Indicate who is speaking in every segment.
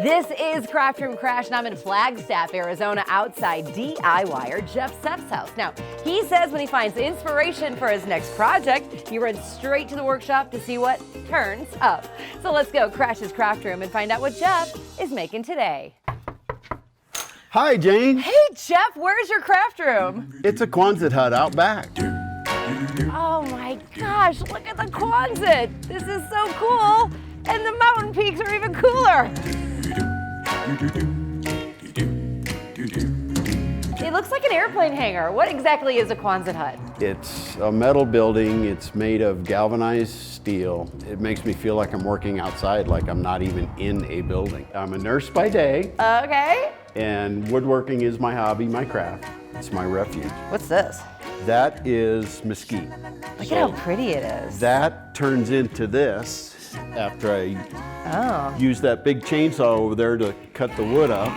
Speaker 1: This is Craft Room Crash, and I'm in Flagstaff, Arizona, outside DIYer Jeff Sepp's house. Now, he says when he finds inspiration for his next project, he runs straight to the workshop to see what turns up. So let's go crash his craft room and find out what Jeff is making today.
Speaker 2: Hi, Jane.
Speaker 1: Hey, Jeff, where's your craft room?
Speaker 2: It's a Quonset hut out back.
Speaker 1: Oh my gosh, look at the Quonset. This is so cool. And the mountain peaks are even cooler. It looks like an airplane hangar. What exactly is a Quonset hut?
Speaker 2: It's a metal building. It's made of galvanized steel. It makes me feel like I'm working outside, like I'm not even in a building. I'm a nurse by day.
Speaker 1: Okay.
Speaker 2: And woodworking is my hobby, my craft. It's my refuge.
Speaker 1: What's this?
Speaker 2: That is mesquite.
Speaker 1: Look at how pretty it is.
Speaker 2: That turns into this after I use that big chainsaw over there to cut the wood up.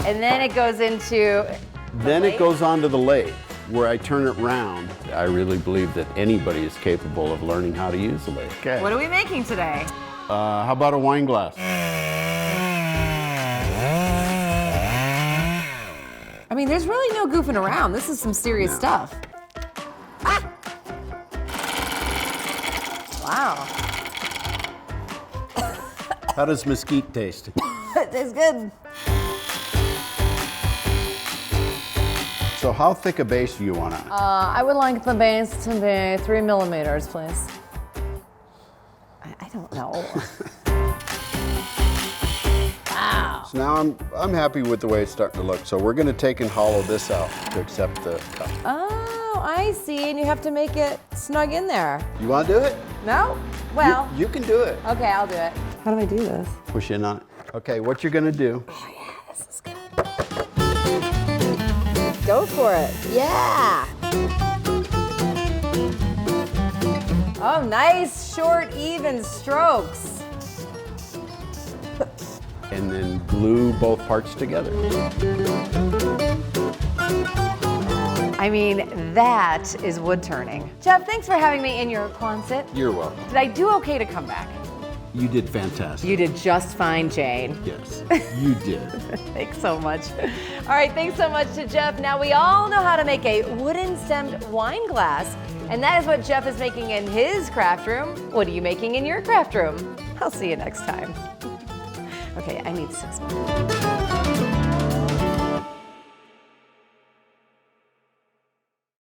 Speaker 1: And then it goes into
Speaker 2: Then it goes onto the lathe where I turn it round. I really believe that anybody is capable of learning how to use the lathe. Okay.
Speaker 1: What are we making today?
Speaker 2: How about a wine glass?
Speaker 1: I mean, there's really no goofing around. This is some serious stuff. Ah! Wow.
Speaker 2: How does mesquite taste?
Speaker 1: It tastes good.
Speaker 2: So how thick a base do you want on it?
Speaker 1: I would like the base to be 3 millimeters, please. I don't know. Wow.
Speaker 2: So now I'm happy with the way it's starting to look. So we're going to take and hollow this out to accept the cup.
Speaker 1: Oh, I see. And you have to make it snug in there.
Speaker 2: You want to do it?
Speaker 1: No? Well.
Speaker 2: You can do it.
Speaker 1: Okay, I'll do it. How do I do this?
Speaker 2: Push in on it. Okay, what you're going to do.
Speaker 1: Oh yeah, this is good. Go for it. Yeah. Oh, nice, short, even strokes.
Speaker 2: And then glue both parts together.
Speaker 1: I mean, that is wood turning. Jeff, thanks for having me in your Quonset.
Speaker 2: You're welcome.
Speaker 1: Did I do okay to come back?
Speaker 2: You did fantastic.
Speaker 1: You did just fine, Jane.
Speaker 2: Yes, you did.
Speaker 1: Thanks so much. All right, thanks so much to Jeff. Now we all know how to make a wooden stemmed wine glass, and that is what Jeff is making in his craft room. What are you making in your craft room? I'll see you next time. Okay, I need 6 more.